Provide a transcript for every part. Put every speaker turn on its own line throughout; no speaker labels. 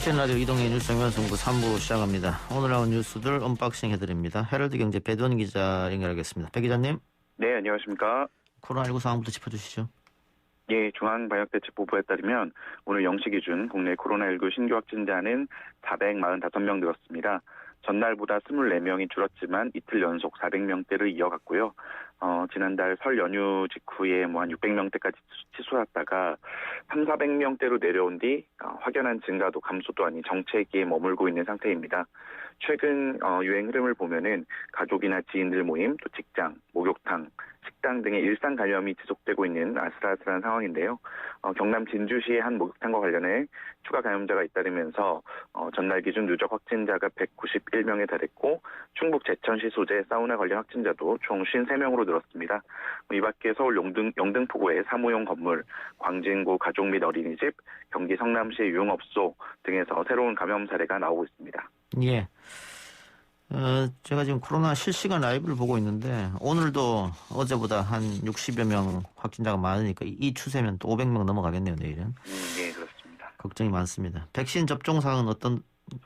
KBS 라디오 이동의 뉴스 정면승부 3부 시작합니다. 오늘 나온 뉴스들 언박싱 해드립니다. 헤럴드 경제 배도원 기자 연결하겠습니다. 배 기자님.
네, 안녕하십니까.
코로나19 상황부터 짚어주시죠.
예, 중앙방역대책본부에 따르면 오늘 0시 기준 국내 코로나19 신규 확진자는 445명 늘었습니다. 전날보다 24명이 줄었지만 이틀 연속 400명대를 이어갔고요. 지난달 설 연휴 직후에 한 600명대까지 치솟았다가 300~400명대로 내려온 뒤 확연한 증가도 감소도 아닌 정체기에 머물고 있는 상태입니다. 최근 유행 흐름을 보면은 가족이나 지인들 모임, 또 직장, 목욕탕, 식당 등의 일상 감염이 지속되고 있는 아슬아슬한 상황인데요. 경남 진주시의 한 목욕탕과 관련해 추가 감염자가 잇따르면서 전날 기준 누적 확진자가 191명에 달했고 충북 제천시 소재 사우나 관련 확진자도 총 53명으로 늘었습니다. 이 밖에 서울 영등포구의 사무용 건물, 광진구 가족 및 어린이집, 경기 성남시 유흥업소 등에서 새로운 감염 사례가 나오고 있습니다.
예. 제가 지금 코로나 실시간 라이브를 보고 있는데 오늘도 어제보다 한 60여 명 확진자가 많으니까 이 추세면 또 500명 넘어가겠네요, 내일은.
네, 그렇습니다.
걱정이 많습니다. 백신 접종 사항은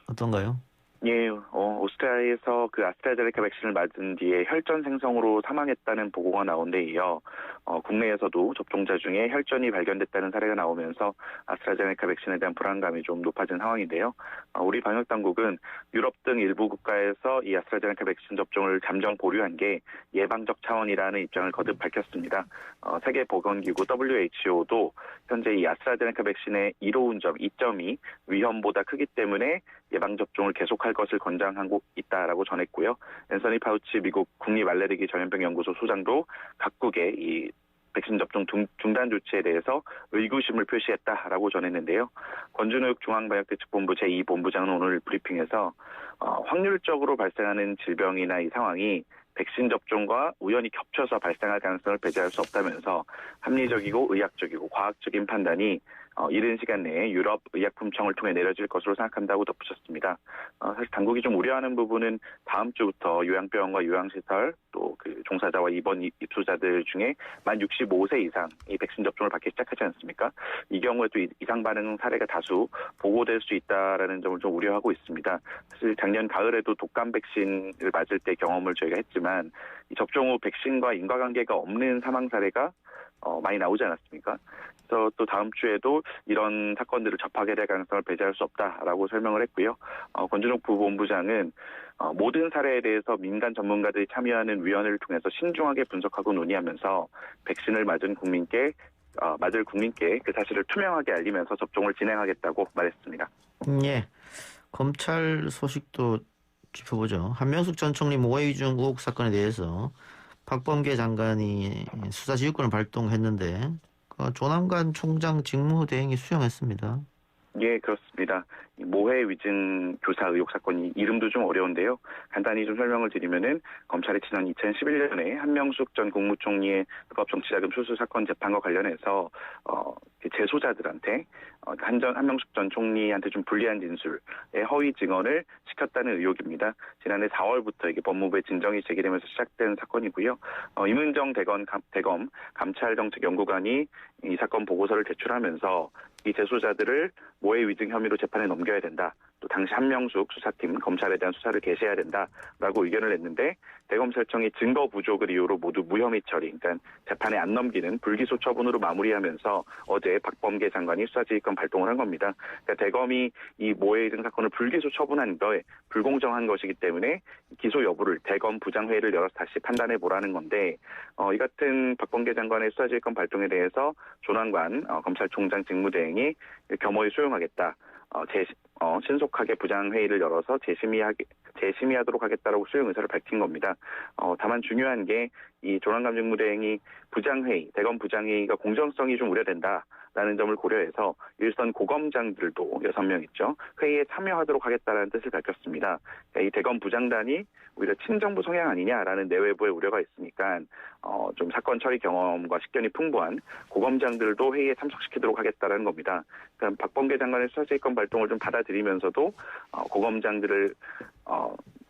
어떤가요?
예, 오스트리아에서 그 아스트라제네카 백신을 맞은 뒤에 혈전 생성으로 사망했다는 보고가 나온 데 이어 국내에서도 접종자 중에 혈전이 발견됐다는 사례가 나오면서 아스트라제네카 백신에 대한 불안감이 좀 높아진 상황인데요. 우리 방역당국은 유럽 등 일부 국가에서 이 아스트라제네카 백신 접종을 잠정 보류한 게 예방적 차원이라는 입장을 거듭 밝혔습니다. 세계보건기구 WHO도 현재 이 아스트라제네카 백신의 이로운 점, 이점이 위험보다 크기 때문에 예방접종을 계속할 것을 권장하고 있다라고 전했고요. 앤서니 파우치 미국 국립알레르기 전염병 연구소 소장도 각국의 이 백신 접종 중단 조치에 대해서 의구심을 표시했다라고 전했는데요. 권준욱 중앙방역대책본부 제2본부장은 오늘 브리핑에서 확률적으로 발생하는 질병이나 이 상황이 백신 접종과 우연히 겹쳐서 발생할 가능성을 배제할 수 없다면서 합리적이고 의학적이고 과학적인 판단이 이른 시간 내에 유럽 의약품청을 통해 내려질 것으로 생각한다고 덧붙였습니다. 사실 당국이 좀 우려하는 부분은 다음 주부터 요양병원과 요양시설 또 그 종사자와 입원 입소자들 중에 만 65세 이상 이 백신 접종을 받기 시작하지 않습니까? 이 경우에 또 이상 반응 사례가 다수 보고될 수 있다라는 점을 좀 우려하고 있습니다. 사실 작년 가을에도 독감 백신을 맞을 때 경험을 저희가 했지만 이 접종 후 백신과 인과관계가 없는 사망 사례가 많이 나오지 않았습니까? 그래서 또 다음 주에도 이런 사건들을 접하게 될 가능성을 배제할 수 없다라고 설명을 했고요. 권준욱 부본부장은 모든 사례에 대해서 민간 전문가들이 참여하는 위원회를 통해서 신중하게 분석하고 논의하면서 백신을 맞을 국민께 그 사실을 투명하게 알리면서 접종을 진행하겠다고 말했습니다.
예. 검찰 소식도 짚어보죠. 한명숙 전 총리 모해 위증 의혹 사건에 대해서 박범계 장관이 수사지휘권을 발동했는데 조남관 총장 직무대행이 수용했습니다.
예, 그렇습니다. 모해 위증 교사 의혹 사건이 이름도 좀 어려운데요. 간단히 좀 설명을 드리면은 검찰이 지난 2011년에 한명숙 전 국무총리의 불법 정치자금 수수 사건 재판과 관련해서 재소자들한테 한명숙 전 총리한테 좀 불리한 진술의 허위 증언을 시켰다는 의혹입니다. 지난해 4월부터 이게 법무부에 진정이 제기되면서 시작된 사건이고요. 임은정 대검 감찰정책연구관이 이 사건 보고서를 제출하면서 이 재소자들을 모해 위증 혐의로 재판에 넘겨야 된다. 또 당시 한명숙 수사팀 검찰에 대한 수사를 개시해야 된다라고 의견을 냈는데 대검찰청이 증거 부족을 이유로 모두 무혐의 처리, 그러니까 재판에 안 넘기는 불기소 처분으로 마무리하면서 어제 박범계 장관이 수사지휘권 발동을 한 겁니다. 그러니까 대검이 이 모해 위증 사건을 불기소 처분한 거에 불공정한 것이기 때문에 기소 여부를 대검 부장회의를 열어서 다시 판단해 보라는 건데 이 같은 박범계 장관의 수사지휘권 발동에 대해서 조남관 검찰총장 직무대행이 겸허히 수용하겠다. 신속하게 부장회의를 열어서 재심의하도록 하겠다라고 수용 의사를 밝힌 겁니다. 다만 중요한 게 이 조남관 직무대행이 대검 부장회의가 공정성이 좀 우려된다라는 점을 고려해서 일선 고검장들도 6명 있죠. 회의에 참여하도록 하겠다라는 뜻을 밝혔습니다. 이 대검 부장단이 오히려 친정부 성향 아니냐라는 내외부의 우려가 있으니까 좀 사건 처리 경험과 식견이 풍부한 고검장들도 회의에 참석시키도록 하겠다라는 겁니다. 그러니까 박범계 장관의 수사지휘권 발동을 좀 받아들이면서도 고검장들을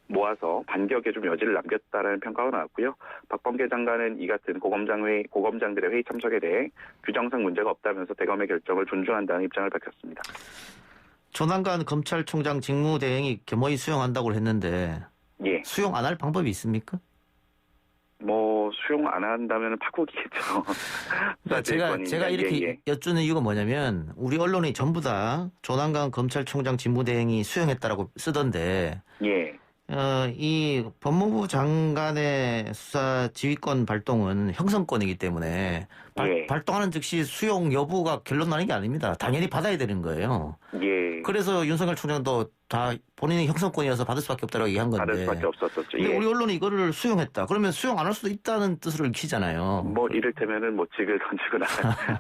모아서 반격에 좀 여지를 남겼다라는 평가가 나왔고요. 박범계 장관은 이 같은 고검장들의 회의 참석에 대해 규정상 문제가 없다면서 대검의 결정을 존중한다는 입장을 밝혔습니다.
조남관 검찰총장 직무대행이 겸허히 수용한다고 했는데
예.
수용 안 할 방법이 있습니까?
뭐 수용 안 한다면 파국이겠죠.
그러니까 제가 이렇게 여쭈는 이유가 뭐냐면 우리 언론이 전부 다 조남관 검찰총장 직무대행이 수용했다라고 쓰던데
예.
이 법무부 장관의 수사 지휘권 발동은 형성권이기 때문에
예.
발동하는 즉시 수용 여부가 결론 나는 게 아닙니다. 당연히 받아야 되는 거예요.
예.
그래서 윤석열 총장도 다 본인의 형성권이어서 받을 수밖에 없다고 얘기한 건데.
받을 수밖에 없었었죠.
근데
예.
우리 언론이 이거를 수용했다. 그러면 수용 안 할 수도 있다는 뜻을 익히잖아요.
뭐 이를테면은 뭐 직을 던지고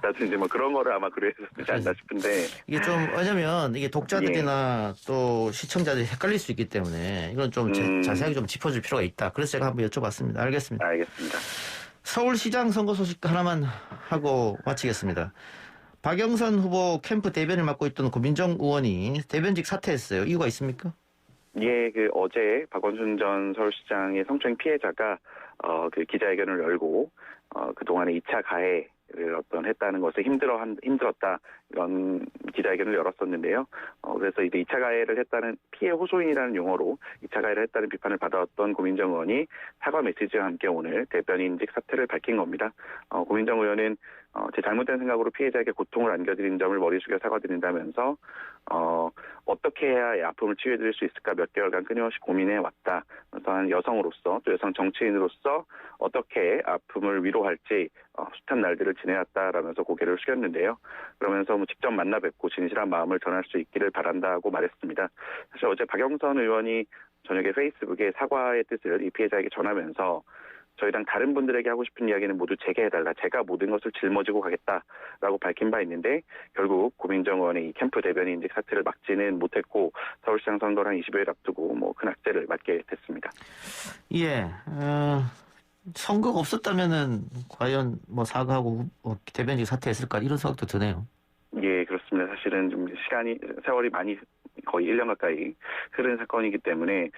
나든지 뭐 그런 거를 아마 그래서 되지 않나 싶은데.
이게 좀 왜냐면 이게 독자들이나 또 시청자들이 헷갈릴 수 있기 때문에 이건 좀 자세하게 좀 짚어줄 필요가 있다. 그래서 제가 한번 여쭤봤습니다. 알겠습니다.
알겠습니다.
서울시장 선거 소식 하나만 하고 마치겠습니다. 박영선 후보 캠프 대변을 맡고 있던 고민정 의원이 대변직 사퇴했어요. 이유가 있습니까?
예, 어제 박원순 전 서울시장의 성추행 피해자가 그 기자회견을 열고 그 동안에 2차 가해를 했다는 것을 힘들었다 이런 기자회견을 열었었는데요. 그래서 이제 2차 가해를 했다는 피해 호소인이라는 용어로 2차 가해를 했다는 비판을 받아왔던 고민정 의원이 사과 메시지와 함께 오늘 대변인직 사퇴를 밝힌 겁니다. 고민정 의원은 제 잘못된 생각으로 피해자에게 고통을 안겨드린 점을 머리 숙여 사과드린다면서 어떻게 해야 이 아픔을 치유해드릴 수 있을까 몇 개월간 끊임없이 고민해왔다. 그래서 한 여성으로서 또 여성 정치인으로서 어떻게 아픔을 위로할지 숱한 날들을 지내왔다라면서 고개를 숙였는데요. 그러면서 직접 만나 뵙고 진실한 마음을 전할 수 있기를 바란다고 말했습니다. 사실 어제 박영선 의원이 저녁에 페이스북에 사과의 뜻을 이 피해자에게 전하면서 저희 당 다른 분들에게 하고 싶은 이야기는 모두 제게 해달라. 제가 모든 것을 짊어지고 가겠다라고 밝힌 바 있는데 결국 고민정 의원의 이 캠프 대변인직 사퇴를 막지는 못했고 서울시장 선거를 한 20여일 앞두고 큰 악재를 맞게 됐습니다.
예. 선거가 없었다면은 과연 사과하고 대변인직 사퇴했을까 이런 생각도 드네요.
예, 그렇습니다. 사실은 좀 세월이 많이 거의 1년 가까이 흐른 사건이기 때문에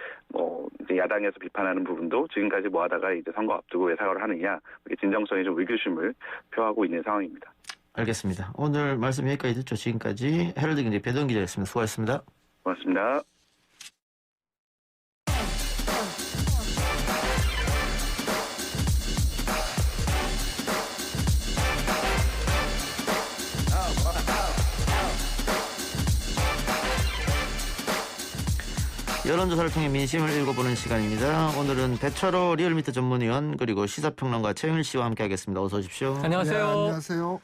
이제 야당에서 비판하는 부분도 지금까지 하다가 이제 선거 앞두고 왜 사과를 하느냐 이렇게 진정성이 좀 의구심을 표하고 있는 상황입니다. 알겠습니다.
오늘 말씀 여기까지 듣죠. 지금까지 헤럴드 경제 배동 기자였습니다. 수고하셨습니다.
고맙습니다.
여론조사를 통해 민심을 읽어보는 시간입니다. 오늘은 배철호 리얼미터 전문위원 그리고 시사평론가 최영일 씨와 함께하겠습니다. 어서 오십시오.
안녕하세요.
네, 안녕하세요.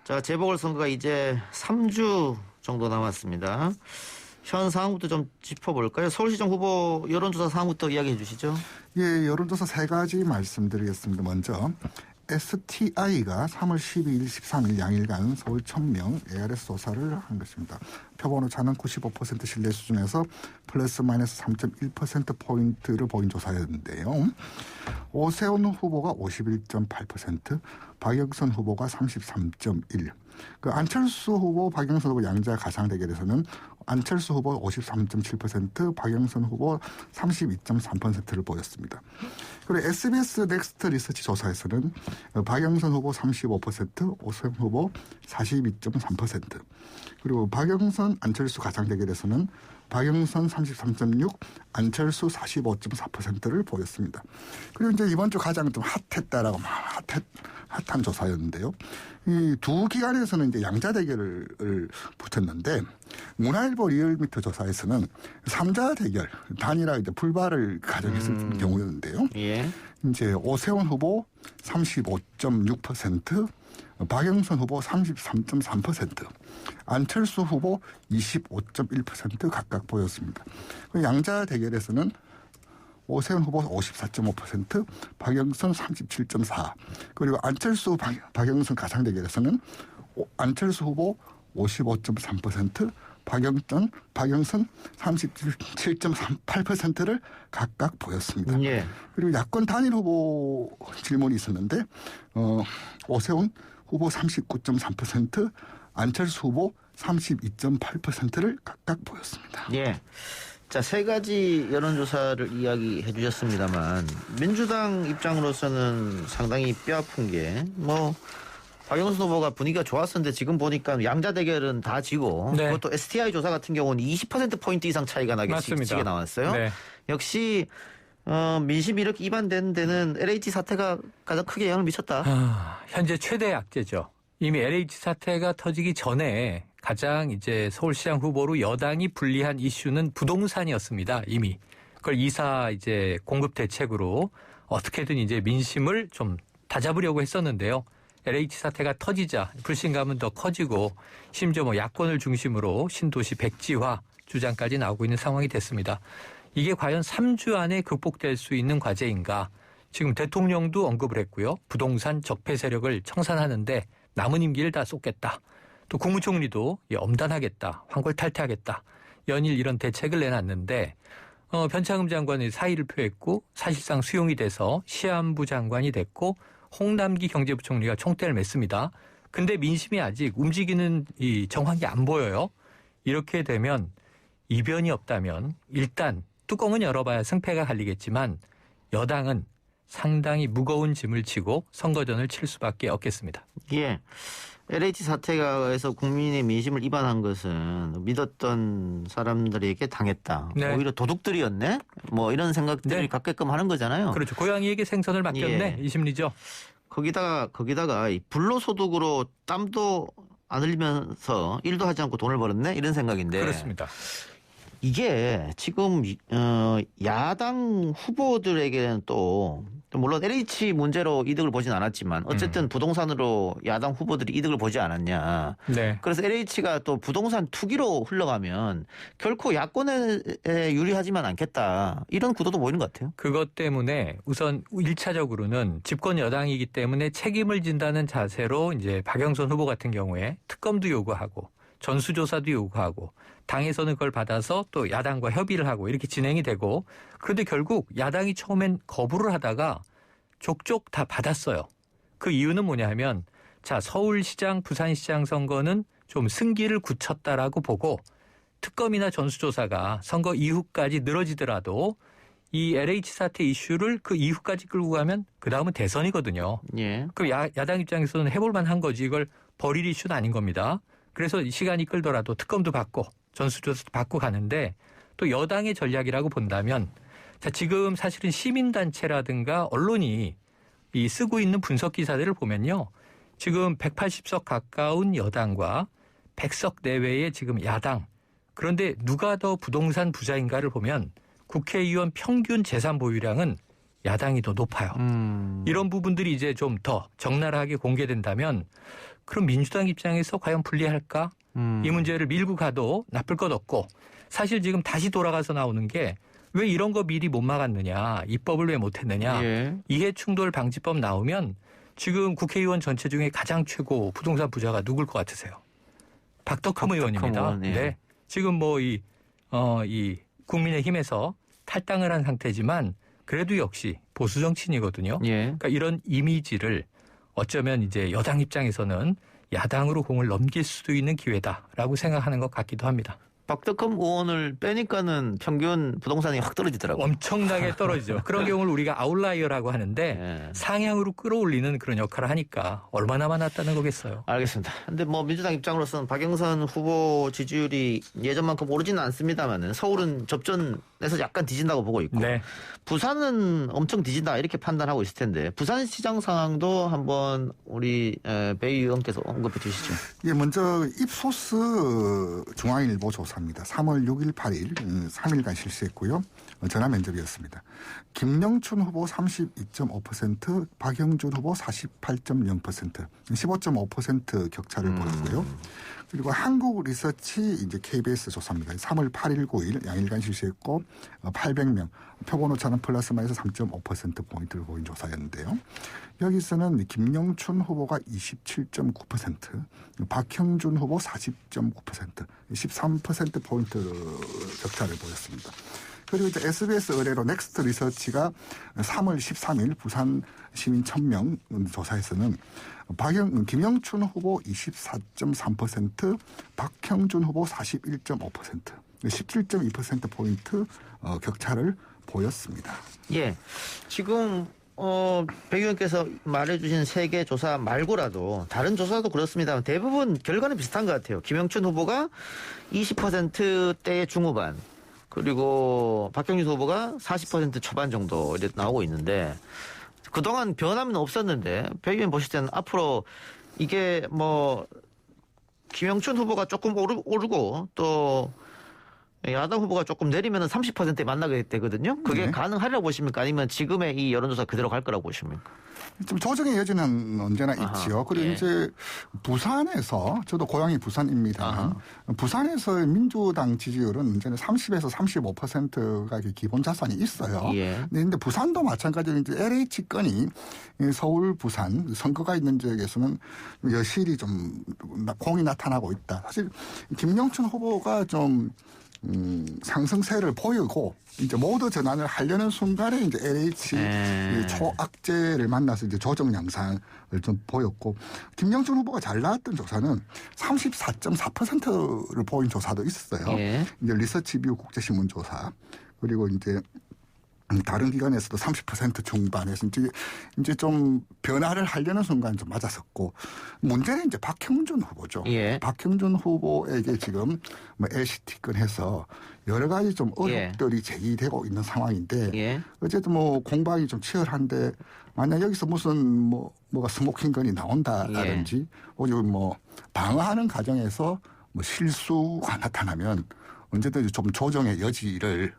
자, 재보궐선거가 이제 3주 정도 남았습니다. 현 상황부터 좀 짚어볼까요? 서울시장 후보 여론조사 상황부터 이야기해 주시죠.
예, 여론조사 세 가지 말씀드리겠습니다. 먼저 STI가 3월 12일, 13일 양일간 서울 1000명 ARS 조사를 한 것입니다. 표본 오차는 95% 신뢰 수준에서 플러스 마이너스 3.1%포인트를 보인 조사였는데요. 오세훈 후보가 51.8%, 박영선 후보가 33.1%, 안철수 후보, 박영선 후보 양자 가상 대결에서는 안철수 후보 53.7%, 박영선 후보 32.3%를 보였습니다. 그리고 SBS 넥스트 리서치 조사에서는 박영선 후보 35%, 오세훈 후보 42.3%, 그리고 박영선, 안철수 가상 대결에서는 박영선 33.6, 안철수 45.4%를 보였습니다. 그리고 이제 이번 주 가장 좀 핫했다라고 핫한 조사였는데요. 이 두 기관에서는 이제 양자 대결을 붙였는데 문화일보 리얼미터 조사에서는 3자 대결 단일화 이제 불발을 가정했을 경우였는데요.
예.
이제 오세훈 후보 35.6%, 박영선 후보 33.3%, 안철수 후보 25.1% 각각 보였습니다. 양자 대결에서는 오세훈 후보 54.5%, 박영선 37.4%, 그리고 안철수 박영선 가상 대결에서는 안철수 후보 55.3%, 박영선 37.38%를 각각 보였습니다.
예.
그리고 야권 단일 후보 질문이 있었는데 오세훈 후보 39.3%, 안철수 후보 32.8%를 각각 보였습니다.
예. 자, 세 가지 여론조사를 이야기해 주셨습니다만 민주당 입장으로서는 상당히 뼈아픈 게 박영선 후보가 분위기가 좋았었는데 지금 보니까 양자 대결은 다 지고
네.
그것도 STI 조사 같은 경우는 20%포인트 이상 차이가 나게
맞습니다.
지게 나왔어요.
네.
역시 민심이 이렇게 이반되는 데는 LH 사태가 가장 크게 영향을 미쳤다.
현재 최대 악재죠. 이미 LH 사태가 터지기 전에 가장 이제 서울시장 후보로 여당이 불리한 이슈는 부동산이었습니다. 이미 그걸 이사 이제 공급 대책으로 어떻게든 이제 민심을 좀 다잡으려고 했었는데요. LH 사태가 터지자 불신감은 더 커지고 심지어 뭐 야권을 중심으로 신도시 백지화 주장까지 나오고 있는 상황이 됐습니다. 이게 과연 3주 안에 극복될 수 있는 과제인가? 지금 대통령도 언급을 했고요. 부동산 적폐 세력을 청산하는데 남은 임기를 다 쏟겠다. 또 국무총리도 엄단하겠다. 황골탈퇴하겠다. 연일 이런 대책을 내놨는데 변창흠 장관이 사의를 표했고 사실상 수용이 돼서 시안부 장관이 됐고 홍남기 경제부총리가 총대를 맸습니다. 근데 민심이 아직 움직이는 이 정황이 안 보여요. 이렇게 되면 이변이 없다면 일단 뚜껑은 열어봐야 승패가 갈리겠지만 여당은 상당히 무거운 짐을 지고 선거전을 칠 수밖에 없겠습니다.
예. LH 사태가 해서 국민의 민심을 이반한 것은 믿었던 사람들에게 당했다.
네.
오히려 도둑들이었네? 뭐 이런 생각들을
네.
갖게끔 하는 거잖아요.
그렇죠. 고양이에게 생선을 맡겼네.
예.
이 심리죠.
거기다가 이 불로소득으로 땀도 안 흘리면서 일도 하지 않고 돈을 벌었네? 이런 생각인데.
그렇습니다.
이게 지금 야당 후보들에게는 또 물론 LH 문제로 이득을 보진 않았지만 어쨌든 부동산으로 야당 후보들이 이득을 보지 않았냐.
네.
그래서 LH가 또 부동산 투기로 흘러가면 결코 야권에 유리하지만 않겠다. 이런 구도도 보이는 것 같아요.
그것 때문에 우선 1차적으로는 집권 여당이기 때문에 책임을 진다는 자세로 이제 박영선 후보 같은 경우에 특검도 요구하고 전수조사도 요구하고 당에서는 그걸 받아서 또 야당과 협의를 하고 이렇게 진행이 되고 그런데 결국 야당이 처음엔 거부를 하다가 족족 다 받았어요. 그 이유는 뭐냐 하면 자 서울시장 부산시장 선거는 좀 승기를 굳혔다라고 보고 특검이나 전수조사가 선거 이후까지 늘어지더라도 이 LH 사태 이슈를 그 이후까지 끌고 가면 그다음은 대선이거든요.
예.
그럼 야당 입장에서는 해볼 만한 거지 이걸 버릴 이슈는 아닌 겁니다. 그래서 시간이 끌더라도 특검도 받고 전수조사도 받고 가는데 또 여당의 전략이라고 본다면 자 지금 사실은 시민단체라든가 언론이 이 쓰고 있는 분석 기사들을 보면요. 지금 180석 가까운 여당과 100석 내외의 지금 야당. 그런데 누가 더 부동산 부자인가를 보면 국회의원 평균 재산 보유량은 야당이 더 높아요. 이런 부분들이 이제 좀 더 적나라하게 공개된다면 그럼 민주당 입장에서 과연 불리할까? 이 문제를 밀고 가도 나쁠 것 없고 사실 지금 다시 돌아가서 나오는 게 왜 이런 거 미리 못 막았느냐. 입법을 왜 못했느냐.
예.
이해충돌 방지법 나오면 지금 국회의원 전체 중에 가장 최고 부동산 부자가 누굴 것 같으세요? 박덕흠 의원입니다.
의원, 예.
네. 지금 뭐 이 국민의힘에서 탈당을 한 상태지만 그래도 역시 보수 정치인이거든요.
예.
그러니까 이런 이미지를 어쩌면 이제 여당 입장에서는 야당으로 공을 넘길 수도 있는 기회다라고 생각하는 것 같기도 합니다.
박덕흠 의원을 빼니까는 평균 부동산이 확 떨어지더라고요.
엄청나게 떨어지죠. 그런 경우를 우리가 아웃라이어라고 하는데
예.
상향으로 끌어올리는 그런 역할을 하니까 얼마나 많았다는 거겠어요.
알겠습니다. 근데 뭐 민주당 입장으로서는 박영선 후보 지지율이 예전만큼 오르지는 않습니다만은 서울은 접전에서 약간 뒤진다고 보고 있고
네.
부산은 엄청 뒤진다 이렇게 판단하고 있을 텐데 부산시장 상황도 한번 우리 배 의원께서 언급해 주시죠.
예, 먼저 입소스 중앙일보 조사입니다. 3월 6일, 8일 3일간 실시했고요. 전화 면접이었습니다. 김영춘 후보 32.5%, 박영준 후보 48.0%, 15.5% 격차를 보였고요. 그리고 한국 리서치 이제 KBS 조사입니다. 3월 8일, 9일 양일간 실시했고 800명, 표본 오차는 플러스 마이너스 3.5%포인트를 보인 조사였는데요. 여기서는 김영춘 후보가 27.9%, 박형준 후보 40.9%, 13%포인트 격차를 보였습니다. 그리고 이제 SBS 의뢰로 넥스트 리서치가 3월 13일 부산 시민 1000명 조사에서는 김영춘 후보 24.3%, 박형준 후보 41.5%, 17.2%포인트 격차를 보였습니다.
예. 지금 배 의원께서 말해주신 3개 조사 말고라도 다른 조사도 그렇습니다만 대부분 결과는 비슷한 것 같아요. 김영춘 후보가 20%대 중후반 그리고 박형준 후보가 40% 초반 정도 이렇게 나오고 있는데 그동안 변함은 없었는데 배 의원 보실 때는 앞으로 이게 뭐 김영춘 후보가 조금 오르고 또 야당 후보가 조금 내리면 30%에 만나게 되거든요. 그게
네.
가능하리라고 보십니까? 아니면 지금의 이 여론조사 그대로 갈 거라고 보십니까?
좀 조정의 여지는 언제나
아하,
있지요. 그리고
예.
이제 부산에서 저도 고향이 부산입니다. 부산에서의 민주당 지지율은 이제는 30에서 35%가 기본 자산이 있어요.
예.
근데 부산도 마찬가지로 이제 LH 건이 서울, 부산 선거가 있는 지역에서는 여실히 좀 공이 나타나고 있다. 사실 김영춘 후보가 좀 상승세를 보이고 이제 모두 전환을 하려는 순간에 이제 LH 초악재를 만나서 이제 조정 양상을 좀 보였고 김영춘 후보가 잘 나왔던 조사는 34.4%를 보인 조사도 있었어요.
예.
이제 리서치뷰 국제신문 조사 그리고 이제 다른 기관에서도 30% 중반에서 이제 좀 변화를 하려는 순간 좀 맞았었고 문제는 이제 박형준 후보죠.
예.
박형준 후보에게 지금 뭐 LCT 건해서 여러 가지 좀 의혹들이 제기되고 있는 상황인데
예.
어쨌든 뭐 공방이 좀 치열한데 만약 여기서 무슨 뭐가 스모킹 건이 나온다라든지 혹은 뭐 방어하는 과정에서 뭐 실수가 나타나면 언제든지 좀 조정의 여지를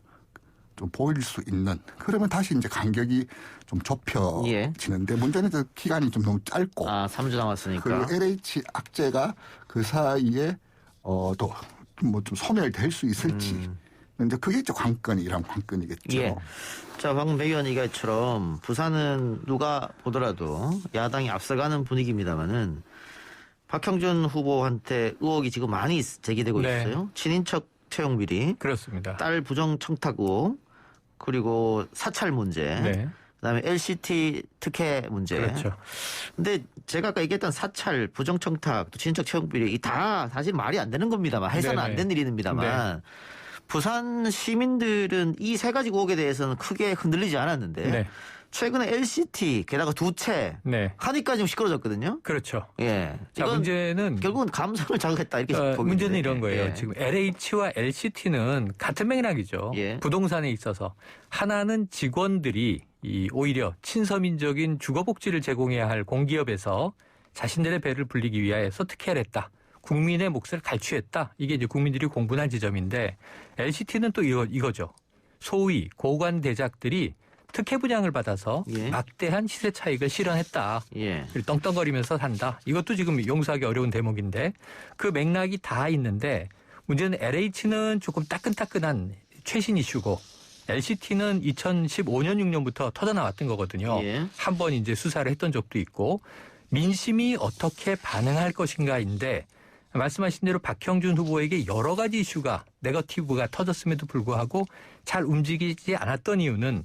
좀 보일 수 있는 그러면 다시 이제 간격이 좀 좁혀지는데 문제는 그 기간이 좀 너무 짧고
3주 남았으니까.
그리고 LH 악재가 그 사이에 또 뭐 좀 소멸될 수 있을지 이제 그게 이제 관건이란 관건이겠죠.
예. 자, 방금 배 의원 얘기처럼 부산은 누가 보더라도 야당이 앞서가는 분위기입니다만은 박형준 후보한테 의혹이 지금 많이 제기되고
네.
있어요. 친인척 채용 비리,
그렇습니다.
딸 부정 청탁 의혹, 그리고 사찰 문제,
네.
그다음에 LCT 특혜 문제.
그렇죠.
근데 제가 아까 얘기했던 사찰, 부정 청탁, 또 친인척 채용 비리 이 다 사실 말이 안 되는 겁니다만 해서는 안
네네.
되는 일입니다만 부산 시민들은 이 3가지 의혹에 대해서는 크게 흔들리지 않았는데
네.
최근에 LCT 게다가 두 채
네.
하니까 좀 시끄러졌거든요.
그렇죠.
예.
자,
이건
문제는
결국은 감성을 자극했다 이렇게 보겠는데.
문제는 이런 거예요.
예.
지금 LH와 LCT는 같은 맥락이죠.
예.
부동산에 있어서 하나는 직원들이 오히려 친서민적인 주거복지를 제공해야 할 공기업에서 자신들의 배를 불리기 위하여서 특혜를 했다. 국민의 몫을 갈취했다. 이게 이제 국민들이 공분한 지점인데 LCT는 또 이거죠. 소위 고관 대작들이 특혜 분양을 받아서
예.
막대한 시세 차익을 실현했다.
예.
떵떵거리면서 산다. 이것도 지금 용서하기 어려운 대목인데 그 맥락이 다 있는데 문제는 LH는 조금 따끈따끈한 최신 이슈고 LCT는 2015년 6년부터 터져나왔던 거거든요.
예.
한번 이제 수사를 했던 적도 있고 민심이 어떻게 반응할 것인가인데 말씀하신 대로 박형준 후보에게 여러 가지 이슈가 네거티브가 터졌음에도 불구하고 잘 움직이지 않았던 이유는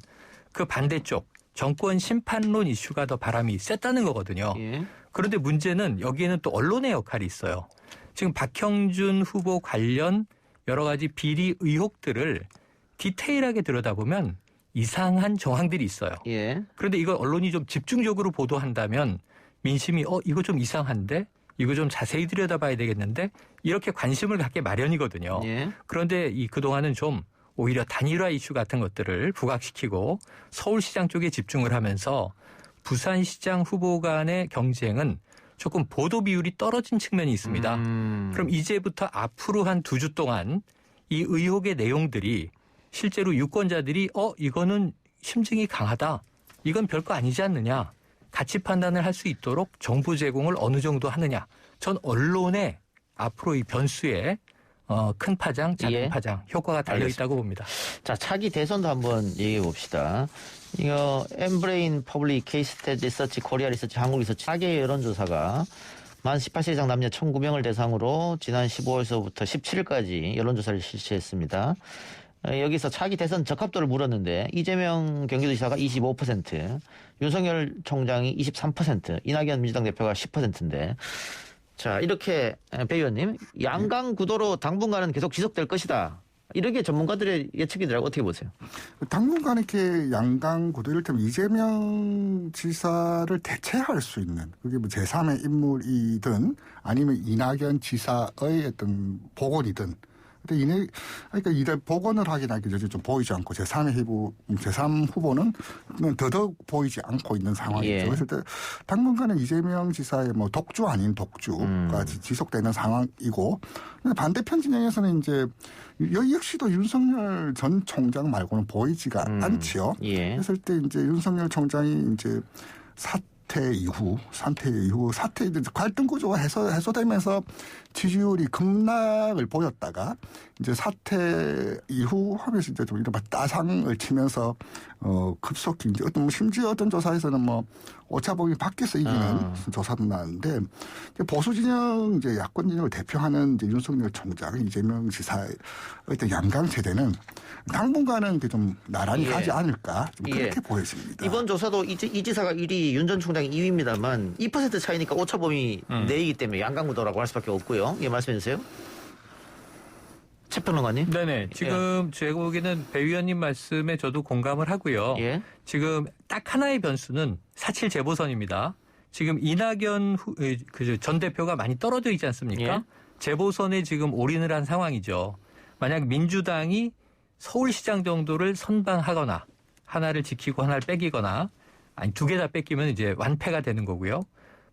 그 반대쪽 정권 심판론 이슈가 더 바람이 셌다는 거거든요.
예.
그런데 문제는 여기에는 또 언론의 역할이 있어요. 지금 박형준 후보 관련 여러 가지 비리 의혹들을 디테일하게 들여다보면 이상한 정황들이 있어요.
예.
그런데 이걸 언론이 좀 집중적으로 보도한다면 민심이 이거 좀 이상한데? 이거 좀 자세히 들여다봐야 되겠는데? 이렇게 관심을 갖게 마련이거든요.
예.
그런데 그동안은 좀 오히려 단일화 이슈 같은 것들을 부각시키고 서울시장 쪽에 집중을 하면서 부산시장 후보 간의 경쟁은 조금 보도 비율이 떨어진 측면이 있습니다. 그럼 이제부터 앞으로 한 2주 동안 이 의혹의 내용들이 실제로 유권자들이 이거는 심증이 강하다. 이건 별거 아니지 않느냐. 가치 판단을 할 수 있도록 정보 제공을 어느 정도 하느냐. 전 언론의 앞으로 이 변수에 큰 파장, 작은
예.
파장 효과가 달려있다고 봅니다.
자, 차기 대선도 한번 얘기해 봅시다. 이거 엠브레인 퍼블릭 케이스테디 리서치 코리아 리서치 한국 리서치 4개 여론조사가 만 18세 이상 남녀 1,900명을 대상으로 지난 15일서부터 17일까지 여론조사를 실시했습니다. 여기서 차기 대선 적합도를 물었는데 이재명 경기도지사가 25%, 윤석열 총장이 23%, 이낙연 민주당 대표가 10%인데 자, 이렇게 배 의원님 양강 구도로 당분간은 계속 지속될 것이다. 이렇게 전문가들의 예측이더라고 어떻게 보세요?
당분간 이렇게 양강 구도 이를테면 이재명 지사를 대체할 수 있는 그게 뭐 제3의 인물이든 아니면 이낙연 지사의 어떤 복원이든 근데 그러니까 이래 복원을 하긴 하기 좀 보이지 않고 제3 후보는 더더욱 보이지 않고 있는 상황이죠.
예.
그래서 당분간은 이재명 지사의 뭐 독주 아닌 독주가 지속되는 상황이고 반대편 진영에서는 이제 여기 역시도 윤석열 전 총장 말고는 보이지가 않지요.
예.
그랬을 때 이제 윤석열 총장이 이제 사퇴 이후 이제 갈등 구조가 해소되면서 지지율이 급락을 보였다가 이제 사퇴 이후 하면서 이제 좀 이른바 따상을 치면서 급속히 이제 심지어 어떤 조사에서는 뭐 오차범위 밖에서 이기는 조사도 나왔는데 보수 진영 이제 야권 진영을 대표하는 이제 윤석열 총장, 이재명 지사의 어떤 양강 세대는 당분간은 좀 나란히
예.
가지 않을까 좀 그렇게
예.
보여집니다.
이번 조사도 이 지사가 1위, 윤 전 총장이 2위입니다만 2% 차이니까 오차범위 내이기 때문에 양강구도라고 할 수밖에 없고요. 예, 말씀해 주세요. 최평론가님.
네네. 지금 제가 보기에는 배 위원님 말씀에 저도 공감을 하고요.
예.
지금 딱 하나의 변수는 4.7 재보선입니다. 지금 이낙연 전 대표가 많이 떨어져 있지 않습니까?
예.
재보선에 지금 올인을 한 상황이죠. 만약 민주당이 서울시장 정도를 선방하거나 하나를 지키고 하나를 빼기거나 아니 두 개 다 뺏기면 이제 완패가 되는 거고요.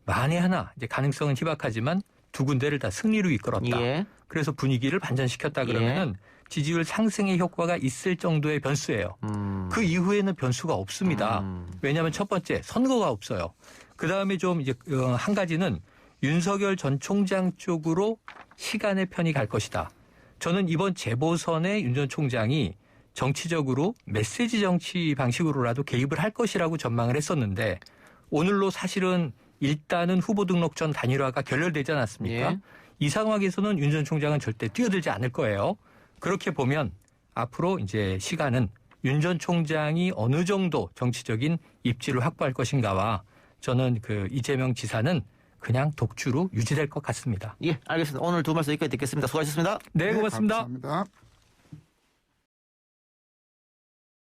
만에 하나 이제 가능성은 희박하지만 두 군데를 다 승리로 이끌었다.
예.
그래서 분위기를 반전시켰다 그러면은 지지율 상승의 효과가 있을 정도의 변수예요. 그 이후에는 변수가 없습니다. 왜냐하면 첫 번째 선거가 없어요. 그 다음에 좀 이제 한 가지는 윤석열 전 총장 쪽으로 시간의 편이 갈 것이다. 저는 이번 재보선에 윤 전 총장이 정치적으로 메시지 정치 방식으로라도 개입을 할 것이라고 전망을 했었는데 오늘로 사실은 일단은 후보 등록전 단일화가 결렬되지 않았습니까?
예.
이 상황에서는 윤 전 총장은 절대 뛰어들지 않을 거예요. 그렇게 보면 앞으로 이제 시간은 윤 전 총장이 어느 정도 정치적인 입지를 확보할 것인가와 저는 그 이재명 지사는 그냥 독주로 유지될 것 같습니다.
예, 알겠습니다. 오늘 두 말씀 여기까지 듣겠습니다. 수고하셨습니다.
네, 고맙습니다.
감사합니다.